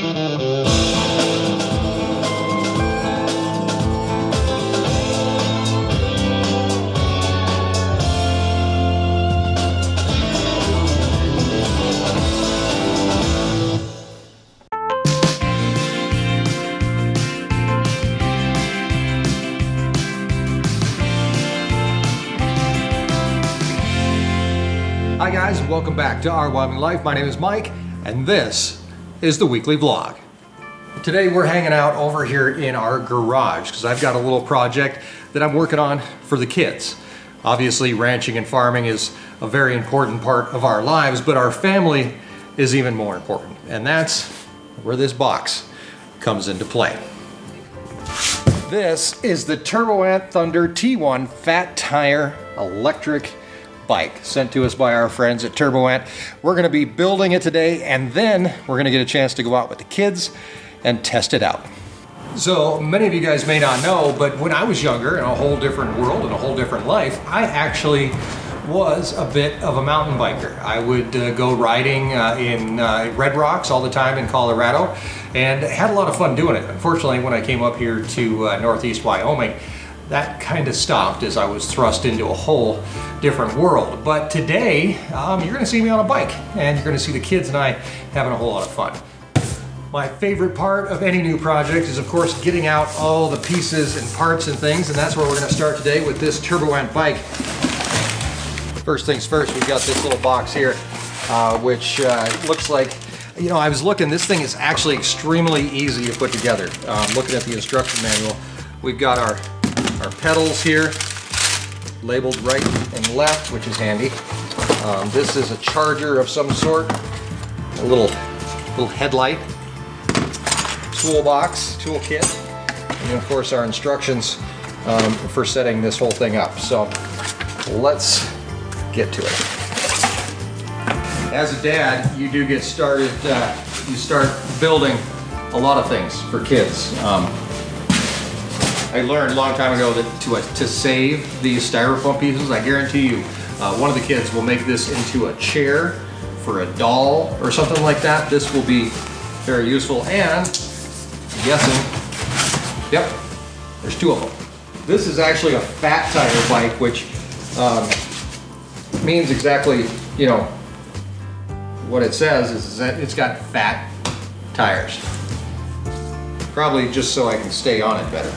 Hi guys, welcome back to Our Wyoming Life. My name is Mike, and this is the weekly vlog. Today we're hanging out over here in our garage because I've got a little project that I'm working on for the kids. Obviously, ranching and farming is a very important part of our lives, but our family is even more important, and that's where this box comes into play. This is the Turboant Thunder T1 Fat Tire electric bike sent to us by our friends at Turboant. We're going to be building it today, and then we're going to get a chance to go out with the kids and test it out. So many of you guys may not know, but when I was younger in a whole different world and a whole different life, I actually was a bit of a mountain biker. I would go riding in Red Rocks all the time in Colorado and had a lot of fun doing it. Unfortunately, when I came up here to Northeast Wyoming, that kind of stopped as I was thrust into a whole different world. But today, you're going to see me on a bike, and you're going to see the kids and I having a whole lot of fun. My favorite part of any new project is, of course, getting out all the pieces and parts and things, and that's where we're going to start today with this Turboant bike. First things first, we've got this little box here, which looks like, you know, I was looking, this thing is actually extremely easy to put together. Looking at the instruction manual, we've got our pedals here, labeled right and left, which is handy. This is a charger of some sort, a little headlight, toolbox, toolkit, and then of course our instructions for setting this whole thing up. So let's get to it. As a dad, you do get started, you start building a lot of things for kids. I learned a long time ago that to save these styrofoam pieces, I guarantee you, one of the kids will make this into a chair for a doll or something like that. This will be very useful, and I'm guessing, yep, there's two of them. This is actually a fat tire bike, which means exactly, you know, what it says is that it's got fat tires. Probably just so I can stay on it better.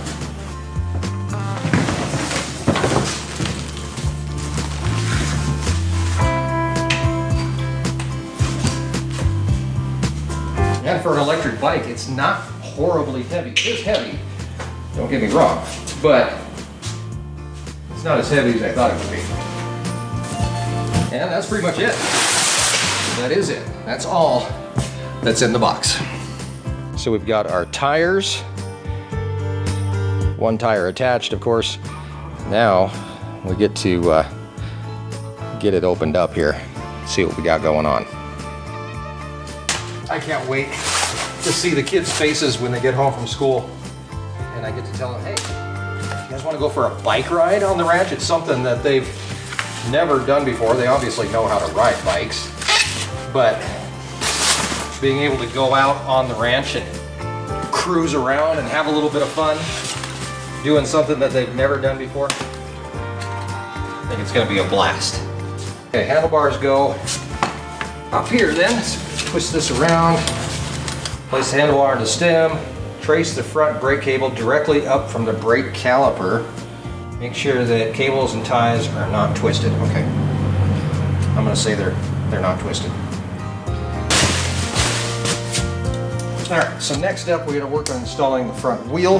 And for an electric bike, it's not horribly heavy. It is heavy, don't get me wrong, but it's not as heavy as I thought it would be. And that's pretty much it. That is it. That's all that's in the box. So we've got our tires, one tire attached, of course. Now we get to get it opened up here, see what we got going on. I can't wait to see the kids' faces when they get home from school and I get to tell them, hey, you guys want to go for a bike ride on the ranch? It's something that they've never done before. They obviously know how to ride bikes, but being able to go out on the ranch and cruise around and have a little bit of fun doing something that they've never done before, I think it's going to be a blast. Okay, handlebars go up here then. Twist this around, place the handlebar on the stem, trace the front brake cable directly up from the brake caliper. Make sure that cables and ties are not twisted. Okay, I'm going to say they're not twisted. All right, so next up we're going to work on installing the front wheel.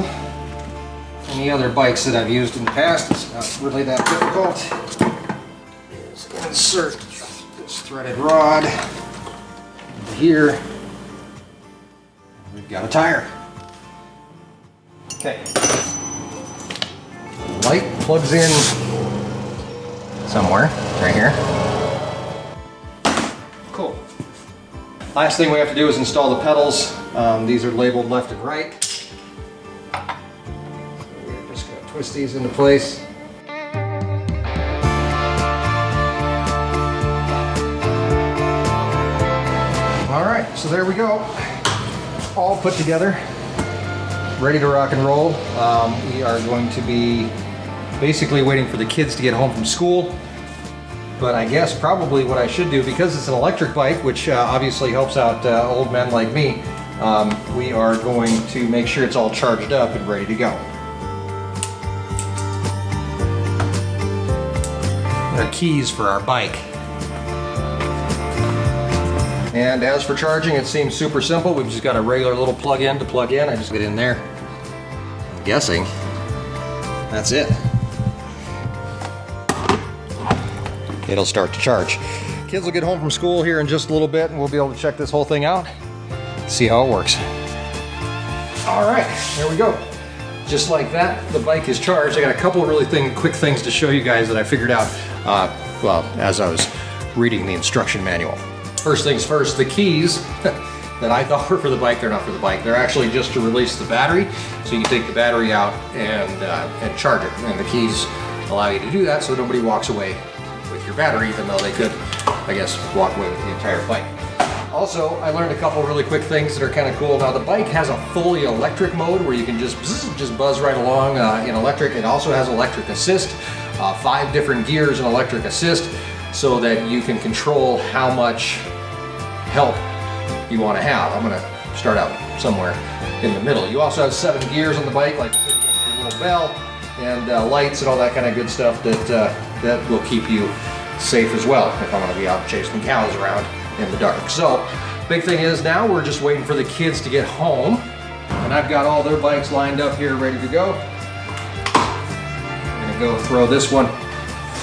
Any other bikes that I've used in the past, it's not really that difficult. Just insert this threaded rod here. We've got a tire. Okay. Light plugs in somewhere, right here. Cool. Last thing we have to do is install the pedals. These are labeled left and right. So we're just going to twist these into place. All right, so there we go. all put together, ready to rock and roll. We are going to be basically waiting for the kids to get home from school. But I guess probably what I should do, because it's an electric bike, which obviously helps out old men like me, we are going to make sure it's all charged up and ready to go. Our keys for our bike. And as for charging, it seems super simple. We've just got a regular little plug-in to plug in. I just get in there. I'm guessing that's it. It'll start to charge. Kids will get home from school here in just a little bit and we'll be able to check this whole thing out, see how it works. All right, there we go. Just like that, the bike is charged. I got a couple of really quick things to show you guys that I figured out, well, as I was reading the instruction manual. First things first, the keys that I thought were for the bike, they're not for the bike. They're actually just to release the battery. So you can take the battery out and charge it. And the keys allow you to do that so nobody walks away with your battery, even though they could, I guess, walk away with the entire bike. Also, I learned a couple really quick things that are kind of cool. Now, the bike has a fully electric mode where you can just buzz right along in electric. It also has electric assist, 5 different gears in electric assist, so that you can control how much help you want to have. I'm going to start out somewhere in the middle. You also have 7 gears on the bike, like your little bell and lights and all that kind of good stuff that will keep you safe as well if I'm going to be out chasing cows around in the dark. So, big thing is now we're just waiting for the kids to get home, and I've got all their bikes lined up here ready to go. I'm going to go throw this one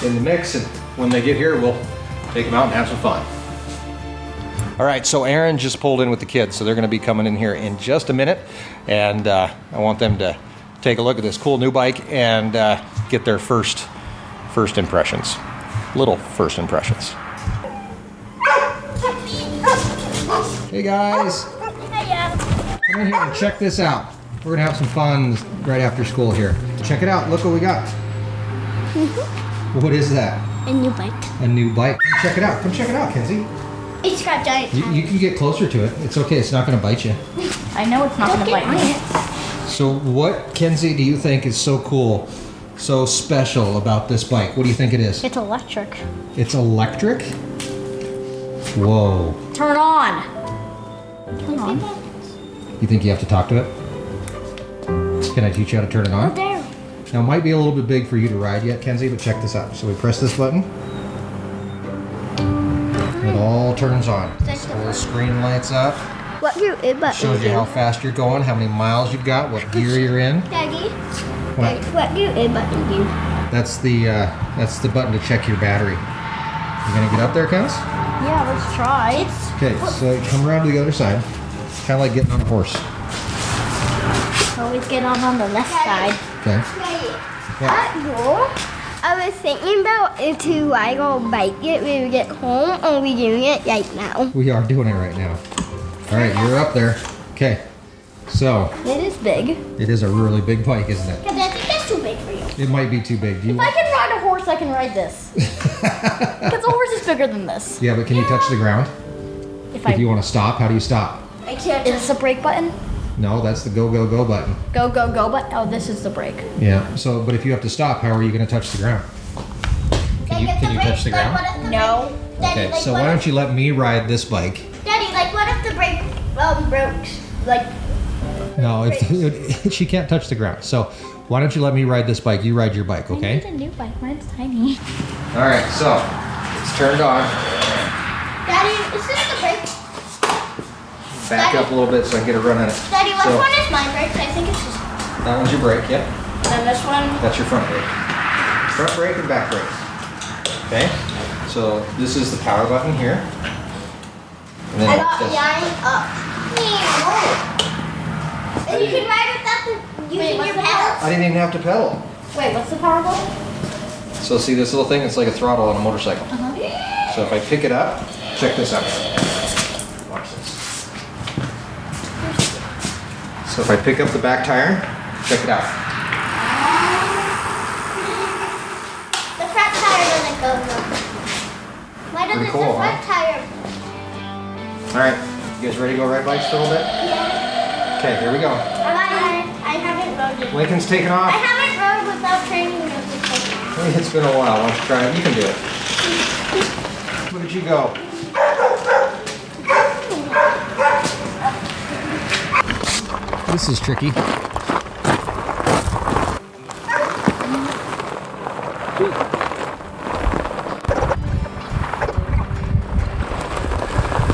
in the mix, and when they get here we'll take them out and have some fun. All right, so Erin just pulled in with the kids, so they're going to be coming in here in just a minute, and I want them to take a look at this cool new bike and get their first impressions, little first impressions. Hey guys, come in here and check this out. We're gonna have some fun right after school here. Check it out, look what we got. What is that? A new bike. A new bike. Come check it out, Kenzie. It's got giant tires. You can get closer to it. It's okay, it's not gonna bite you. I know it's not gonna bite me. So what, Kenzie, do you think is so cool, so special about this bike? What do you think it is? It's electric. It's electric? Whoa. Turn on. Turn on. You think you have to talk to it? Can I teach you how to turn it on? Oh, there. Now it might be a little bit big for you to ride yet, Kenzie, but check this out. So we press this button. It all turns on. This little screen lights up. What your A button Shows you how fast you're going, how many miles you've got, what gear you're in. Daddy, What? what your A button do? That's the button to check your battery. You gonna get up there, Kens? Yeah, let's try. Okay, so come around to the other side. Kind of like getting on a horse. Always get on the left side. Okay. I was thinking about if to ride on a bike it when we get home, or we doing it right now. We are doing it right now. All right, you're up there. Okay. So It is big. it is a really big bike, isn't it? Because I think that's too big for you. It might be too big. Do you If I can ride a horse, I can ride this. Because a horse is bigger than this. Yeah, but can you touch the ground? If you want to stop, how do you stop? I can't. Is this a brake button? No, that's the go, go, go button. Go, go, go, but oh, this is the brake. Yeah, so, but if you have to stop, how are you going to touch the ground? Can you touch the ground? No. Okay, so why don't you let me ride this bike? Daddy, like what if the brake broke? Like. No, she can't touch the ground. So why don't you let me ride this bike? You ride your bike, I okay? need a new bike. Mine's tiny. All right, so it's turned on. Daddy, is this the brake? Back up a little bit so I can get a run on it. Daddy, which So- one is my brake? I think it's just. That one's your brake, yep. And this one. That's your front brake. Front brake and back brake. Okay? So this is the power button here. And then I got this. behind up. And you can ride without using your pedals. I didn't even have to pedal. Wait, what's the power button? So see this little thing? It's like a throttle on a motorcycle. So if I pick it up, check this out. Watch this. So if I pick up the back tire, check it out. The front tire doesn't go though. Why doesn't Pretty cool, the front tire? All right, you guys ready to go ride bikes for a little bit? Yeah. Okay, here we go. I haven't rode it. Lincoln's taking off. I haven't rode without training wheels before. It's been a while. Why don't you try it? You can do it. Look at you go. This is tricky.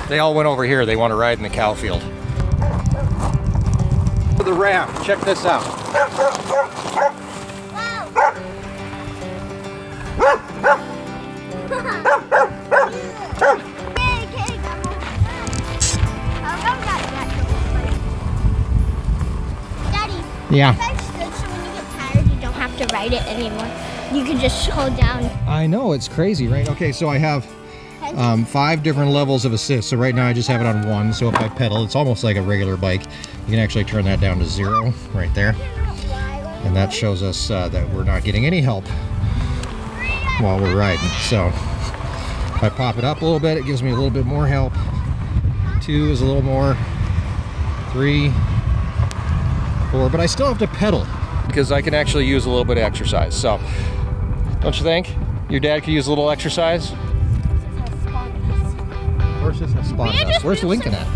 They all went over here. They want to ride in the cow field. The ramp. Check this out. Daddy. Yeah. That's good, so when you get tired, you don't have to ride it anymore. You can just hold down. I know, it's crazy, right? Okay, so I have 5 different levels of assist. So right now I just have it on 1. So if I pedal, it's almost like a regular bike. You can actually turn that down to 0 right there. And that shows us that we're not getting any help while we're riding. So if I pop it up a little bit, it gives me a little bit more help. 2 is a little more. 3, 4, but I still have to pedal because I can actually use a little bit of exercise. So don't you think your dad could use a little exercise? Where's this spot dust? Where's Lincoln at?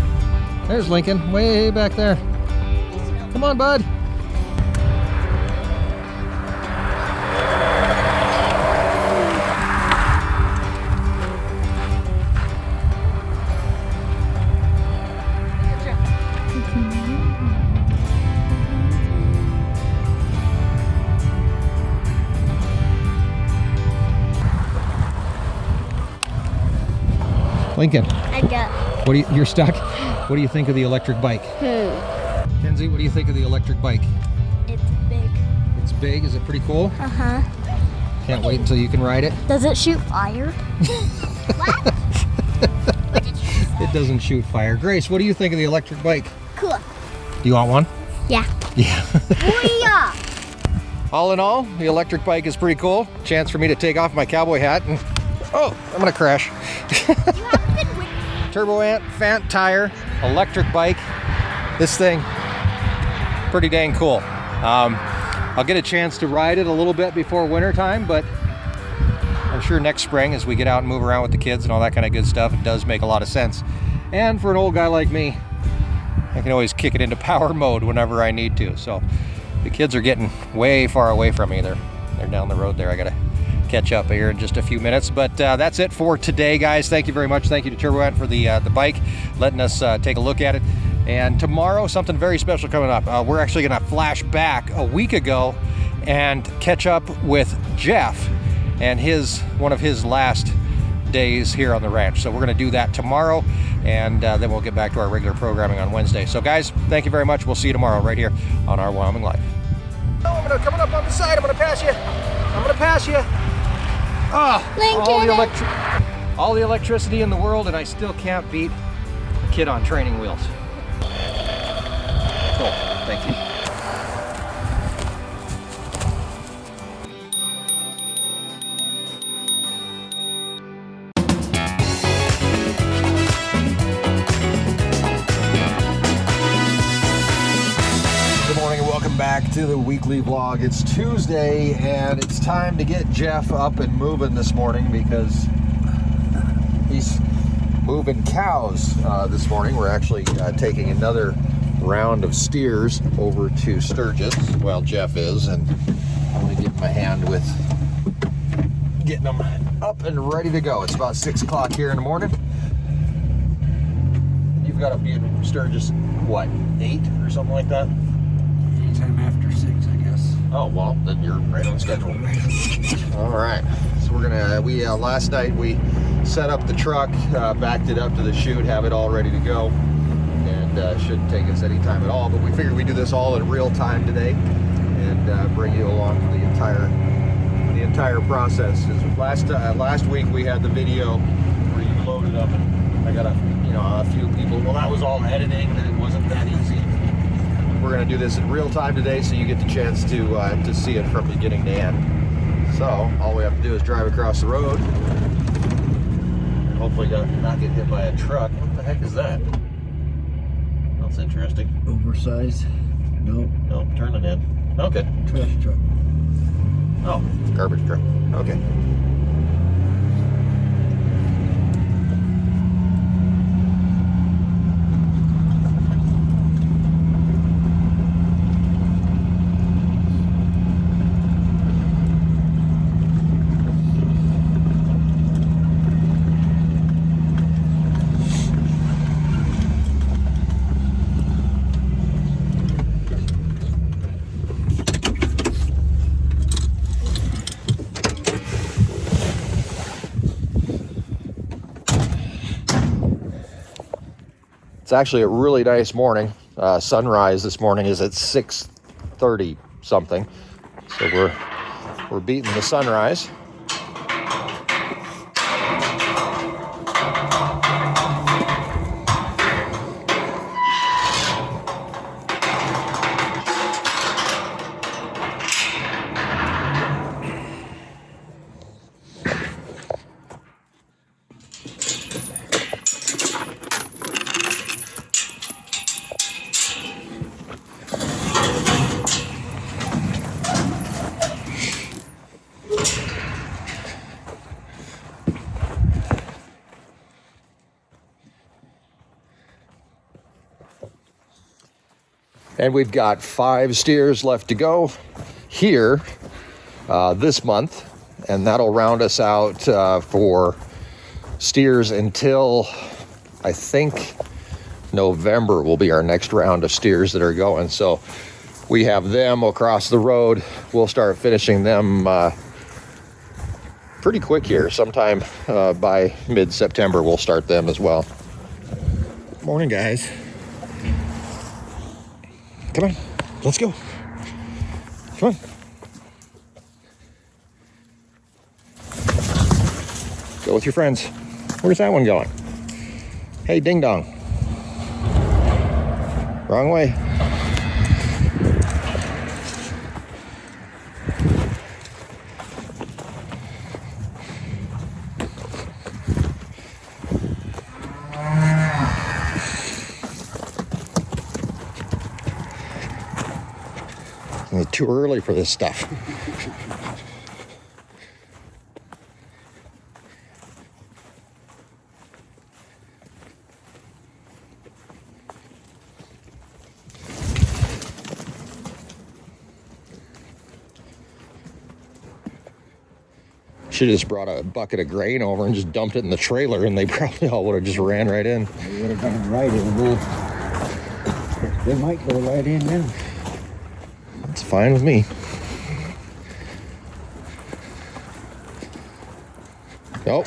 There's Lincoln, way back there. Come on, bud. Lincoln, I got. you're stuck? What do you think of the electric bike? Kenzie, what do you think of the electric bike? It's big. It's big, is it pretty cool? Uh-huh. Can't wait until you can ride it. Does it shoot fire? What? What did you say? It doesn't shoot fire. Grace, what do you think of the electric bike? Cool. Do you want one? Yeah. Yeah. Booyah! All in all, the electric bike is pretty cool. Chance for me to take off my cowboy hat and, oh, I'm gonna crash. You haven't been with Turboant, TerrainFatTire, electric bike. This thing, pretty dang cool. I'll get a chance to ride it a little bit before winter time, but I'm sure next spring as we get out and move around with the kids and all that kind of good stuff, it does make a lot of sense. And for an old guy like me, I can always kick it into power mode whenever I need to. So the kids are getting way far away from me. They're down the road there. I gotta catch up here in just a few minutes, but that's it for today, guys. Thank you very much. Thank you to Turboant for the bike, letting us take a look at it. And tomorrow, something very special coming up. We're actually gonna flash back a week ago and catch up with Jeff and one of his last days here on the ranch. So we're gonna do that tomorrow, and then we'll get back to our regular programming on Wednesday. So guys, thank you very much. We'll see you tomorrow right here on our Wyoming Life. Oh, I'm gonna coming up on the side. I'm gonna pass you. I'm gonna pass you. All the electricity in the world, and I still can't beat a kid on training wheels. Cool, thank you. Good morning and welcome back to the weekly vlog. It's Tuesday and it's time to get Jeff up and moving this morning because he's moving cows this morning. We're actually taking another round of steers over to Sturgis. Well, Jeff is, and I'm going to give him a hand with getting them up and ready to go. It's about 6 o'clock here in the morning. You've got to be in Sturgis, what, 8 or something like that? Anytime after 6, I guess. Oh, well, then you're right on schedule. All right. So we're gonna, last night we set up the truck, backed it up to the chute, have it all ready to go. And shouldn't take us any time at all, but we figured we'd do this all in real time today and bring you along the entire process. Last week we had the video where you loaded up and I got a few people, well, that was all editing and it wasn't that easy. We're going to do this in real time today, so you get the chance to see it from beginning to end. So all we have to do is drive across the road and hopefully not get hit by a truck. What the heck is that? I don't That's interesting. Oversized. No. No, turn it in. Okay. Trash truck. Oh, garbage truck. Okay. It's actually a really nice morning. Sunrise this morning is at 6:30 something. So we're beating the sunrise. And we've got 5 steers left to go here this month, and that'll round us out for steers until I think November will be our next round of steers that are going. So we have them across the road. We'll start finishing them pretty quick here. Sometime by mid-September we'll start them as well. Morning, guys. Come on, let's go. Come on. Go with your friends. Where's that one going? Hey, ding dong. Wrong way. It's too early for this stuff. Should have just brought a bucket of grain over and just dumped it in the trailer, and they probably all would have just ran right in. They would have gone right in now. They might go right in now. It's fine with me. Nope.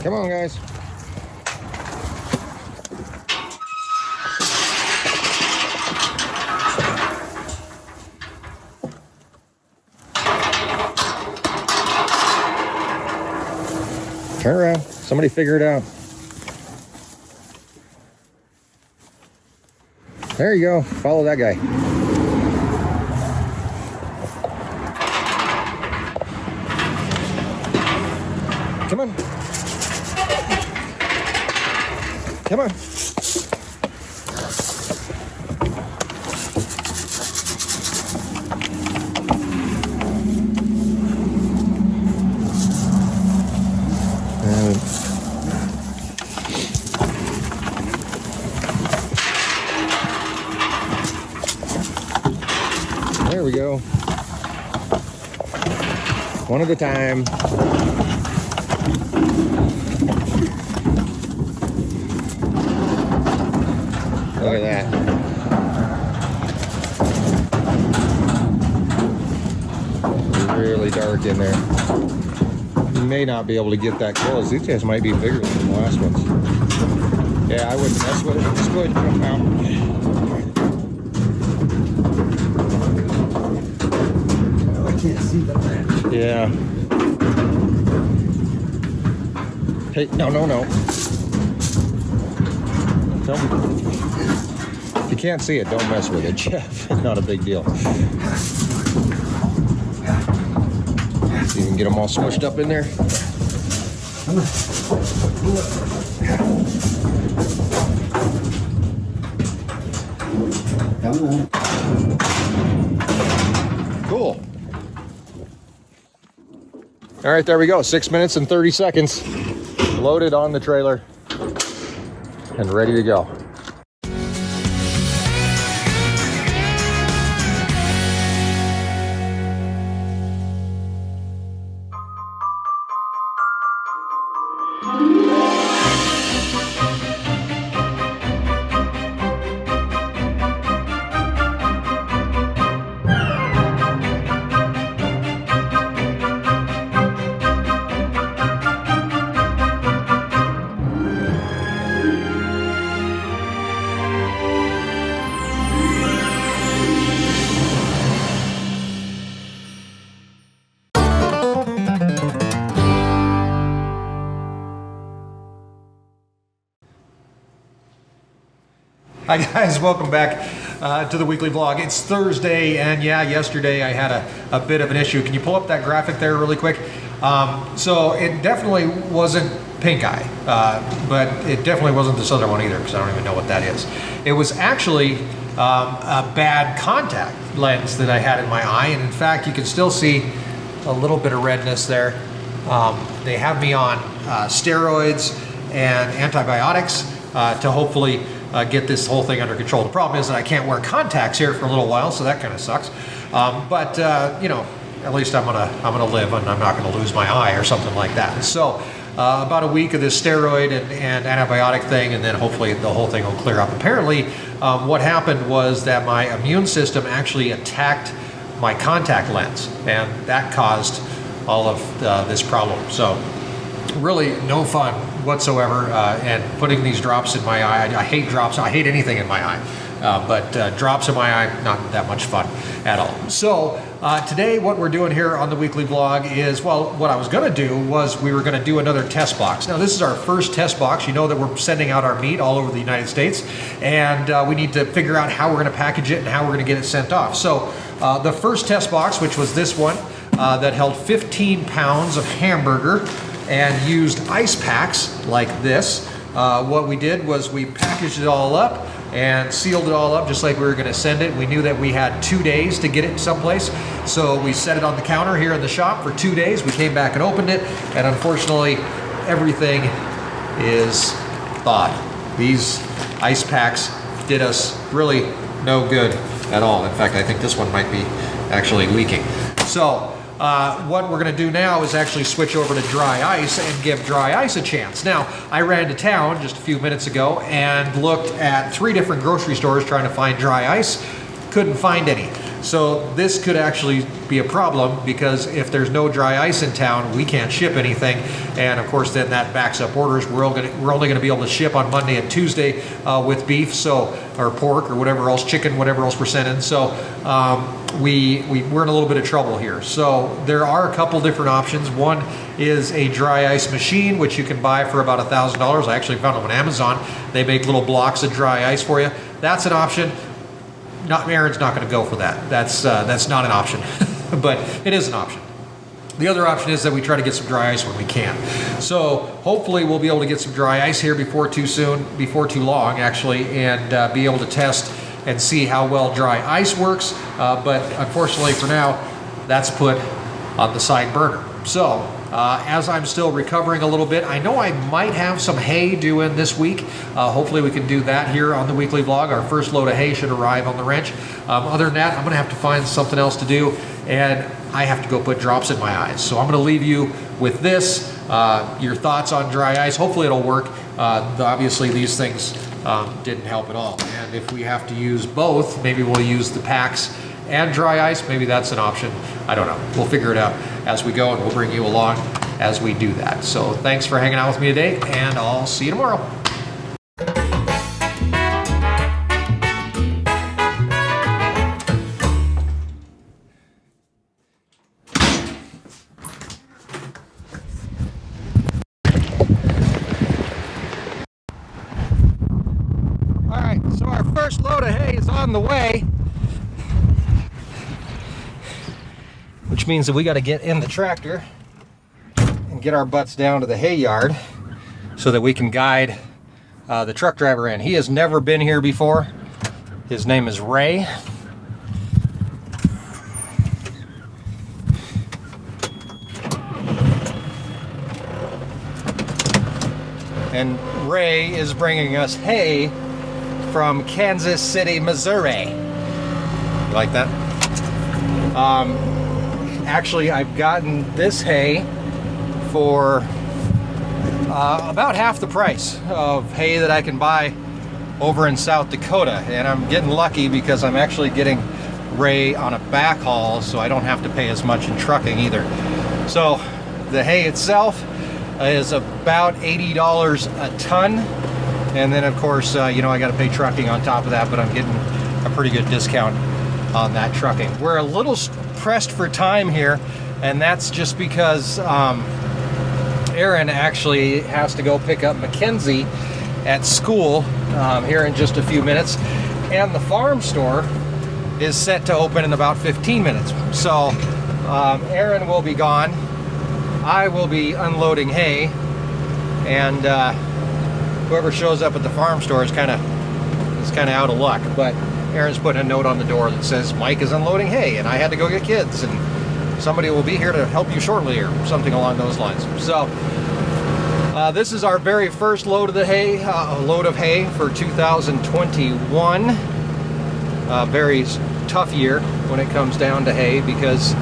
Come on, guys. Turn around. Somebody figure it out. There you go. Follow that guy. Come on. Come on. There we go. One at a time. Look at that. It's really dark in there. You may not be able to get that close. These guys might be bigger than the last ones. Yeah, I wouldn't mess with it. Just go ahead and jump out. Can't see the land. Yeah. Hey, no. Don't. If you can't see it, don't mess with it, Jeff. Not a big deal. you can get them all smushed up in there. Come on. Cool. All right, there we go. 6 minutes and 30 seconds. Loaded on the trailer and ready to go. Hi guys, welcome back to the weekly vlog. It's Thursday, and yeah, yesterday I had a bit of an issue. Can you pull up that graphic there really quick? So it definitely wasn't pink eye, but it definitely wasn't this other one either, because I don't even know what that is. It was actually a bad contact lens that I had in my eye, and in fact you can still see a little bit of redness there. They have me on steroids and antibiotics to hopefully get this whole thing under control. The problem is that I can't wear contacts here for a little while, so that kind of sucks. But you know, at least I'm gonna live, and I'm not gonna lose my eye or something like that. So about a week of this steroid and antibiotic thing, and then hopefully the whole thing will clear up. Apparently, what happened was that my immune system actually attacked my contact lens, and that caused all of this problem. So really no fun whatsoever, and putting these drops in my eye. I hate drops. I hate anything in my eye, but drops in my eye, not that much fun at all. So today what we're doing here on the weekly vlog is, well, what I was going to do was we were going to do another test box. Now this is our first test box. You know that we're sending out our meat all over the United States, and we need to figure out how we're going to package it and how we're going to get it sent off. So the first test box, which was this one, that held 15 pounds of hamburger and used ice packs like this. What we did was we packaged it all up and sealed it all up just like we were going to send it. We knew that we had 2 days to get it someplace, so we set it on the counter here in the shop for 2 days. We came back and opened it, and unfortunately everything is thawed. These ice packs did us really no good at all. In fact, I think this one might be actually leaking. So what we're going to do now is actually switch over to dry ice and give dry ice a chance. Now, I ran to town just a few minutes ago and looked at 3 different grocery stores trying to find dry ice. Couldn't find any. So this could actually be a problem, because if there's no dry ice in town, we can't ship anything, and of course then that backs up orders. We're only going to be able to ship on Monday and Tuesday with beef, so, or pork or whatever else, chicken, whatever else we're sending. So we're in a little bit of trouble here. So there are a couple different options. One is a dry ice machine, which you can buy for about $1,000. I actually found them on Amazon. They make little blocks of dry ice for you. That's an option. Erin's not going to go for that. That's not an option, but it is an option. The other option is that we try to get some dry ice when we can. So hopefully we'll be able to get some dry ice here before too long actually, and be able to test and see how well dry ice works. But unfortunately for now, that's put on the side burner. So as I'm still recovering a little bit, I know I might have some hay due in this week. Hopefully we can do that here on the weekly vlog. Our first load of hay should arrive on the ranch. Other than that, I'm gonna have to find something else to do, and I have to go put drops in my eyes. So I'm gonna leave you with this, your thoughts on dry ice. Hopefully it'll work. Obviously these things didn't help at all. And if we have to use both, maybe we'll use the packs and dry ice. Maybe that's an option. I don't know. We'll figure it out as we go, and we'll bring you along as we do that. So thanks for hanging out with me today, and I'll see you tomorrow. All right, so our first load of hay is on the way. which means that we got to get in the tractor and get our butts down to the hay yard so that we can guide the truck driver in. He has never been here before. His name is Ray. And Ray is bringing us hay from Kansas City, Missouri. You like that? Actually, I've gotten this hay for about half the price of hay that I can buy over in South Dakota. And I'm getting lucky because I'm actually getting Ray on a backhaul, so I don't have to pay as much in trucking either. So the hay itself is about $80 a ton, and then of course you know, I got to pay trucking on top of that, but I'm getting a pretty good discount on that trucking. We're a little pressed for time here, and that's just because Erin actually has to go pick up Mackenzie at school here in just a few minutes, and the farm store is set to open in about 15 minutes. So Erin will be gone. I will be unloading hay, and whoever shows up at the farm store is kind of out of luck. But Erin's putting a note on the door that says Mike is unloading hay, and I had to go get kids, and somebody will be here to help you shortly, or something along those lines. So this is our very first load of the hay, for 2021. Very tough year when it comes down to hay because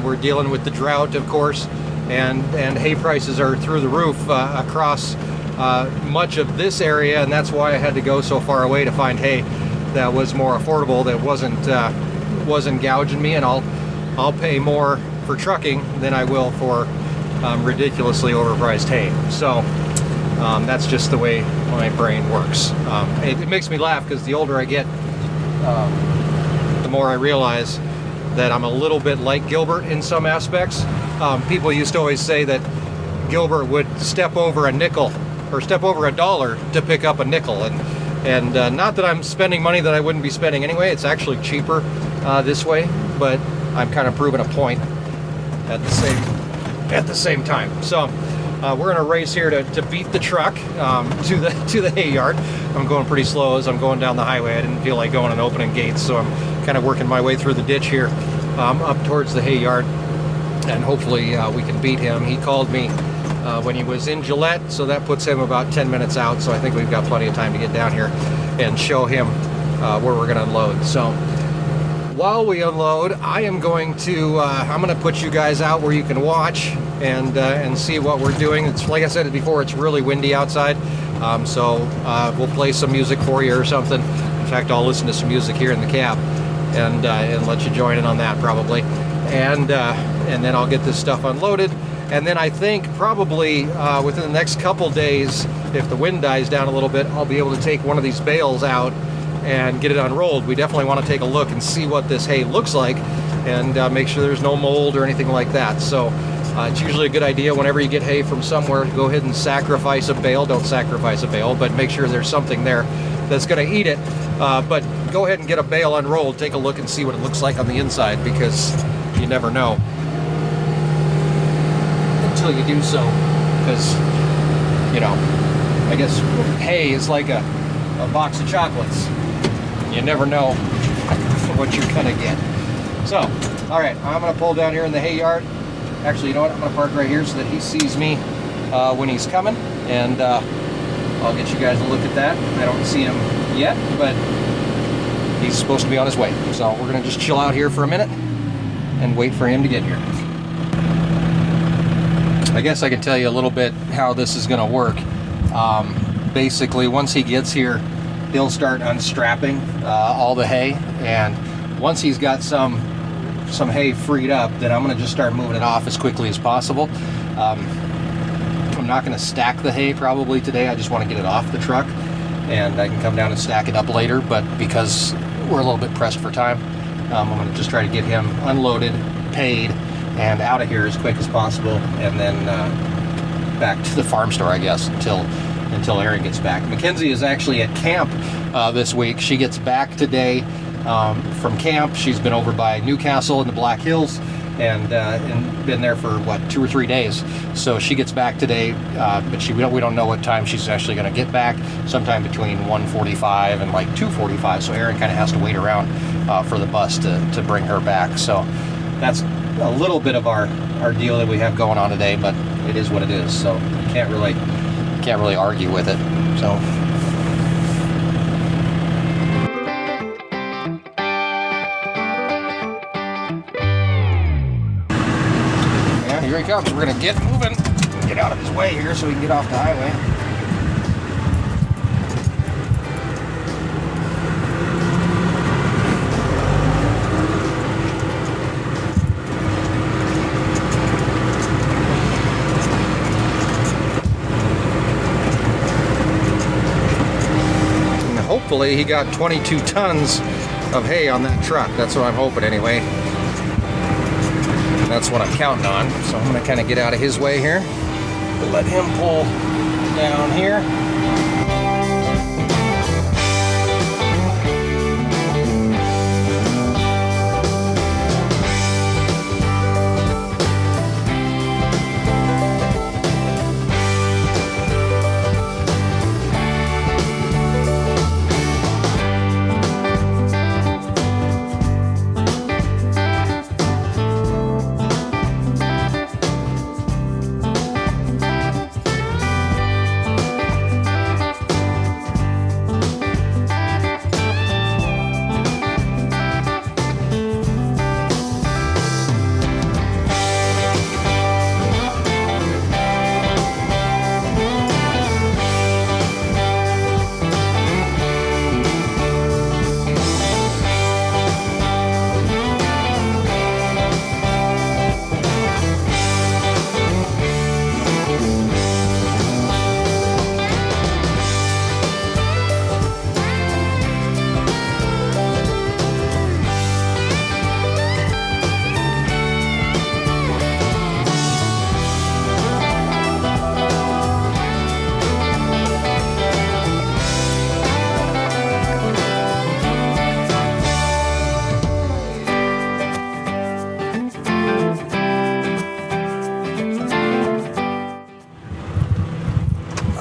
we're dealing with the drought, of course. And hay prices are through the roof across much of this area, and that's why I had to go so far away to find hay that was more affordable, that wasn't gouging me. And I'll pay more for trucking than I will for ridiculously overpriced hay. So that's just the way my brain works. It makes me laugh because the older I get, the more I realize that I'm a little bit like Gilbert in some aspects. People used to always say that Gilbert would step over a nickel or step over $1 to pick up a nickel, and not that I'm spending money that I wouldn't be spending anyway. It's actually cheaper this way, but I'm kind of proving a point at the same time. So we're gonna race here to beat the truck to the hay yard. I'm going pretty slow as I'm going down the highway. I didn't feel like going and opening gates, so I'm kind of working my way through the ditch here up towards the hay yard, and hopefully we can beat him. He called me when he was in Gillette, so that puts him about 10 minutes out, so I think we've got plenty of time to get down here and show him where we're gonna unload. So while we unload, I am going to I'm gonna put you guys out where you can watch and see what we're doing. It's like I said before, it's really windy outside, so we'll play some music for you or something. In fact, I'll listen to some music here in the cab and let you join in on that probably, and then I'll get this stuff unloaded. And then I think probably within the next couple days, if the wind dies down a little bit, I'll be able to take one of these bales out and get it unrolled. We definitely want to take a look and see what this hay looks like, and make sure there's no mold or anything like that. So it's usually a good idea whenever you get hay from somewhere to go ahead and sacrifice a bale. Don't sacrifice a bale, but make sure there's something there that's going to eat it. But go ahead and get a bale unrolled, take a look and see what it looks like on the inside, because you never know until you do so. Because, you know, I guess hay is like a box of chocolates. You never know what you're gonna get. So, all right, I'm gonna pull down here in the hay yard. Actually, you know what? I'm gonna park right here so that he sees me when he's coming, and I'll get you guys a look at that. I don't see him yet, but he's supposed to be on his way. So we're gonna just chill out here for a minute and wait for him to get here. I guess I can tell you a little bit how this is gonna work. Basically, once he gets here, he'll start unstrapping all the hay, and once he's got some hay freed up, then I'm going to just start moving it off as quickly as possible. I'm not going to stack the hay probably today. I just want to get it off the truck, and I can come down and stack it up later, but because we're a little bit pressed for time, I'm going to just try to get him unloaded, paid, and out of here as quick as possible, and then back to the farm store, I guess, until Erin gets back. Mackenzie is actually at camp this week. She gets back today from camp. She's been over by Newcastle in the Black Hills, and been there for what, 2 or 3 days. So she gets back today, but we don't know what time she's actually going to get back. Sometime between 1:45 and like 2:45. So Erin kind of has to wait around for the bus to bring her back. So that's a little bit of our deal that we have going on today, but it is what it is. So can't really argue with it. So. Here he comes. We're going to get moving. Get out of his way here so we can get off the highway. And hopefully he got 22 tons of hay on that truck. That's what I'm hoping anyway. That's what I'm counting on. So I'm going to kind of get out of his way here. Let him pull down here.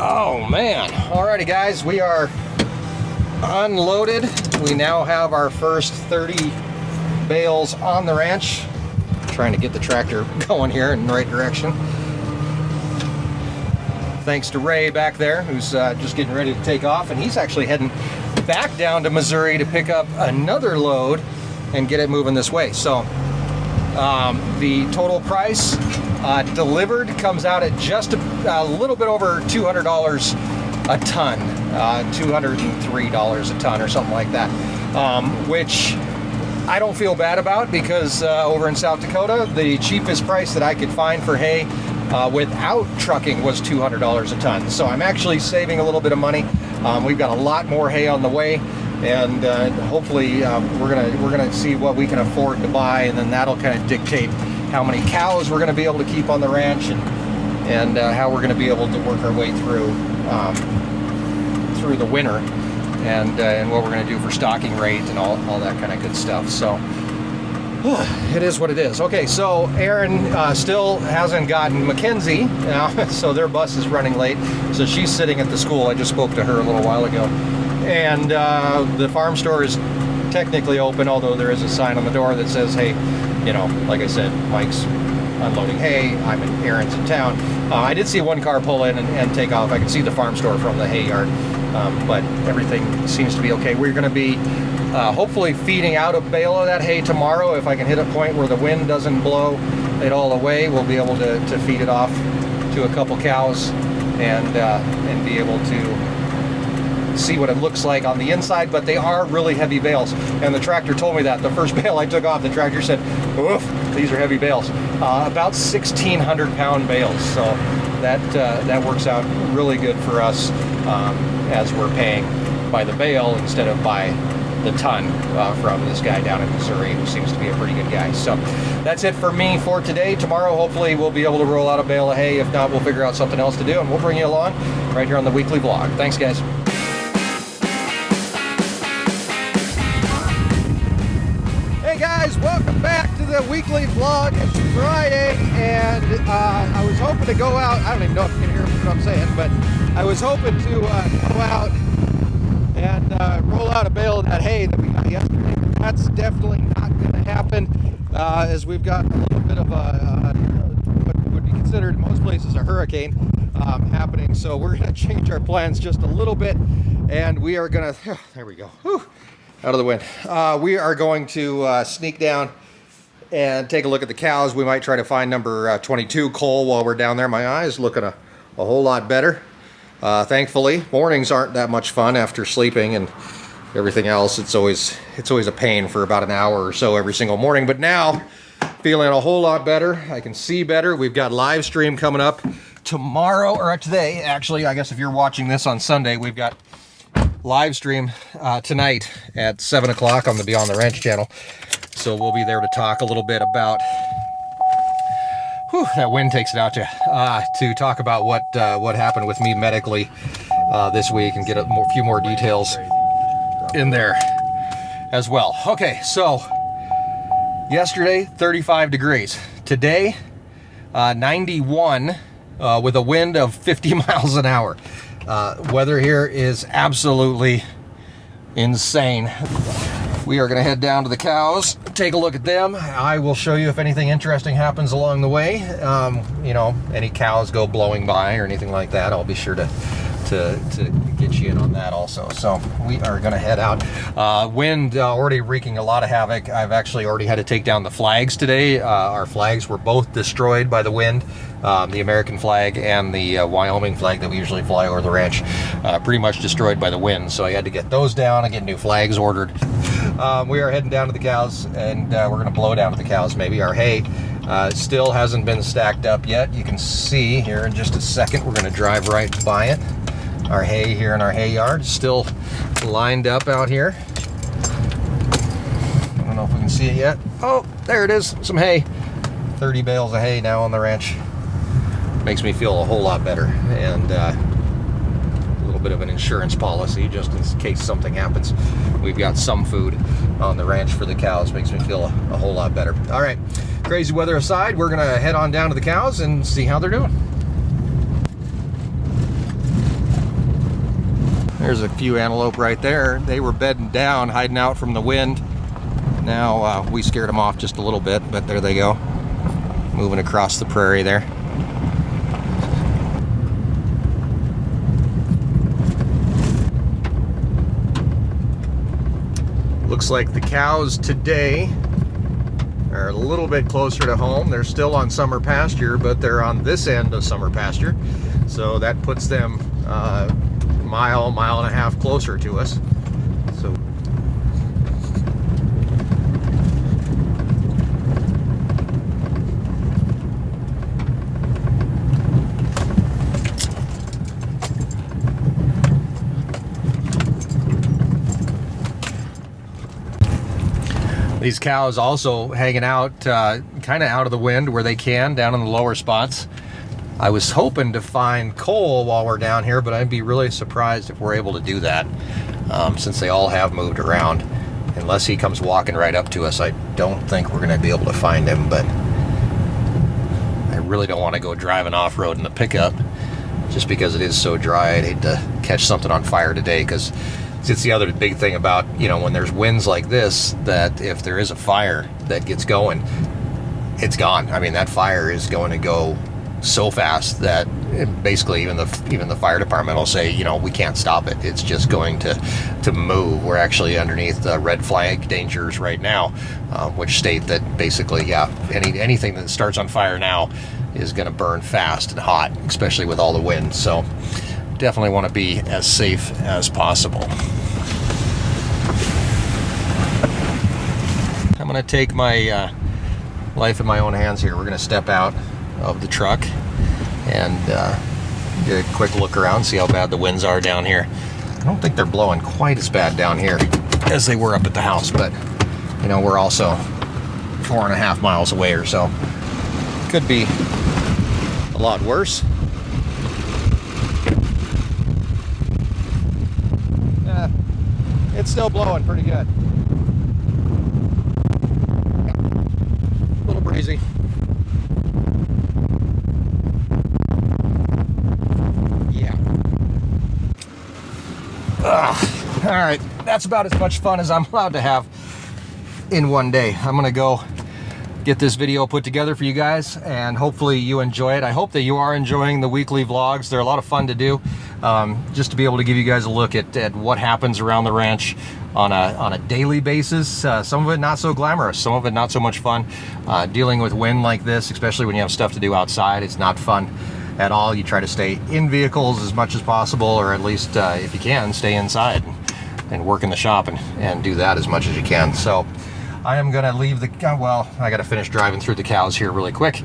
Oh man. Alrighty guys, we are unloaded. We now have our first 30 bales on the ranch. Trying to get the tractor going here in the right direction. Thanks to Ray back there, who's just getting ready to take off, and he's actually heading back down to Missouri to pick up another load and get it moving this way. So the total price delivered comes out at just a little bit over $200 a ton, $203 a ton or something like that, which I don't feel bad about, because over in South Dakota, the cheapest price that I could find for hay without trucking was $200 a ton. So I'm actually saving a little bit of money. We've got a lot more hay on the way, and hopefully we're gonna see what we can afford to buy, and then that'll kind of dictate how many cows we're going to be able to keep on the ranch, and how we're going to be able to work our way through the winter, and what we're going to do for stocking rate and all that kind of good stuff. So it is what it is. Okay, so Erin still hasn't gotten Mackenzie, so their bus is running late. So she's sitting at the school. I just spoke to her a little while ago, and the farm store is technically open, although there is a sign on the door that says, hey, you know, like I said, Mike's unloading hay. Erin's in town. I did see one car pull in and take off. I could see the farm store from the hay yard, but everything seems to be okay. We're going to be hopefully feeding out a bale of that hay tomorrow. If I can hit a point where the wind doesn't blow it all away, we'll be able to feed it off to a couple cows and be able to see what it looks like on the inside. But they are really heavy bales, and the tractor told me that. The first bale I took off, the tractor said, oof, these are heavy bales. About 1,600 pound bales, so that works out really good for us, as we're paying by the bale instead of by the ton from this guy down in Missouri, who seems to be a pretty good guy. So that's it for me for today. Tomorrow hopefully we'll be able to roll out a bale of hay. If not, we'll figure out something else to do, and we'll bring you along right here on the weekly vlog. Thanks guys. Hey guys, welcome back to the weekly weekly vlog. It's Friday, and I was hoping to go out. I don't even know if you can hear what I'm saying, but I was hoping to go out and roll out a bale of that hay that we got yesterday. That's definitely not going to happen, as we've got a little bit of what would be considered in most places a hurricane happening. So we're going to change our plans just a little bit, and we are going to, there we go, whew, out of the wind. We are going to sneak down and take a look at the cows. We might try to find number 22 Cole while we're down there. My eye's looking a whole lot better. Thankfully, mornings aren't that much fun after sleeping and everything else. It's always a pain for about an hour or so every single morning. But now, feeling a whole lot better. I can see better. We've got live stream coming up tomorrow, or today, actually. I guess if you're watching this on Sunday, we've got live stream tonight at 7 o'clock on the Beyond the Ranch channel. So we'll be there to talk a little bit about, whew, that wind takes it out to talk about what happened with me medically this week and get a few more details in there as well. Okay, so yesterday 35 degrees. Today 91 with a wind of 50 miles an hour. Weather here is absolutely insane. We are going to head down to the cows, take a look at them. I will show you if anything interesting happens along the way. You know, any cows go blowing by or anything like that, I'll be sure to get you in on that also. So we are going to head out. Wind already wreaking a lot of havoc. I've actually already had to take down the flags today. Our flags were both destroyed by the wind. The American flag and the Wyoming flag that we usually fly over the ranch, pretty much destroyed by the wind. So I had to get those down and get new flags ordered. We are heading down to the cows, and we're going to blow down to the cows maybe. Our hay still hasn't been stacked up yet. You can see here in just a second, we're going to drive right by it. Our hay here in our hay yard still lined up out here. I don't know if we can see it yet. Oh, there it is, some hay. 30 bales of hay now on the ranch. Makes me feel a whole lot better, and a little bit of an insurance policy just in case something happens. We've got some food on the ranch for the cows. Makes me feel a whole lot better. All right, crazy weather aside, we're gonna head on down to the cows and see how they're doing. There's a few antelope right there. They were bedding down, hiding out from the wind. Now we scared them off just a little bit, but there they go, moving across the prairie there. Looks like the cows today are a little bit closer to home. They're still on summer pasture, but they're on this end of summer pasture. So that puts them mile and a half closer to us. So these cows also hanging out kind of out of the wind where they can, down in the lower spots. I was hoping to find Cole while we're down here, but I'd be really surprised if we're able to do that, since they all have moved around. Unless he comes walking right up to us, I don't think we're going to be able to find him, but I really don't want to go driving off-road in the pickup just because it is so dry. I'd hate to catch something on fire today, because it's the other big thing about, you know, when there's winds like this, that if there is a fire that gets going, it's gone. I mean, that fire is going to go so fast that basically even the fire department will say, you know, we can't stop it. It's just going to move. We're actually underneath the red flag dangers right now, which state that basically, yeah, anything that starts on fire now is going to burn fast and hot, especially with all the wind. So definitely want to be as safe as possible. I'm going to take my life in my own hands here. We're going to step out of the truck and get a quick look around, see how bad the winds are down here. I don't think they're blowing quite as bad down here as they were up at the house, but you know, we're also 4.5 miles away or so. Could be a lot worse. Yeah, it's still blowing pretty good. All right, that's about as much fun as I'm allowed to have in one day. I'm gonna go get this video put together for you guys, and hopefully you enjoy it. I hope that you are enjoying the weekly vlogs. They're a lot of fun to do, just to be able to give you guys a look at what happens around the ranch on a daily basis. Some of it not so glamorous, some of it not so much fun. Dealing with wind like this, especially when you have stuff to do outside, it's not fun at all. You try to stay in vehicles as much as possible, or at least if you can, stay inside and work in the shop and do that as much as you can. So I am gonna leave well, I gotta finish driving through the cows here really quick,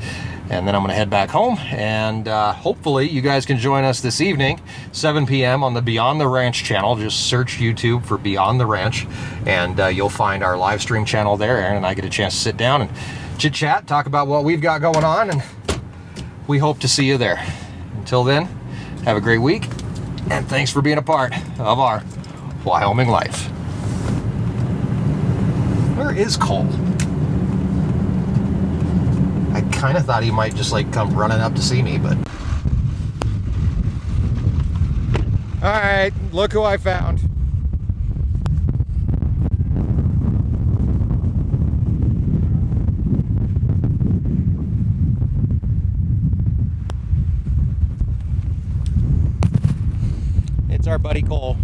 and then I'm gonna head back home, and hopefully you guys can join us this evening, 7 p.m. on the Beyond the Ranch channel. Just search YouTube for Beyond the Ranch, and you'll find our live stream channel there. Erin and I get a chance to sit down and chit chat, talk about what we've got going on, and we hope to see you there. Until then, have a great week, and thanks for being a part of our Wyoming life. Where is Cole? I kind of thought he might just like come running up to see me, but... All right, look who I found. It's our buddy Cole.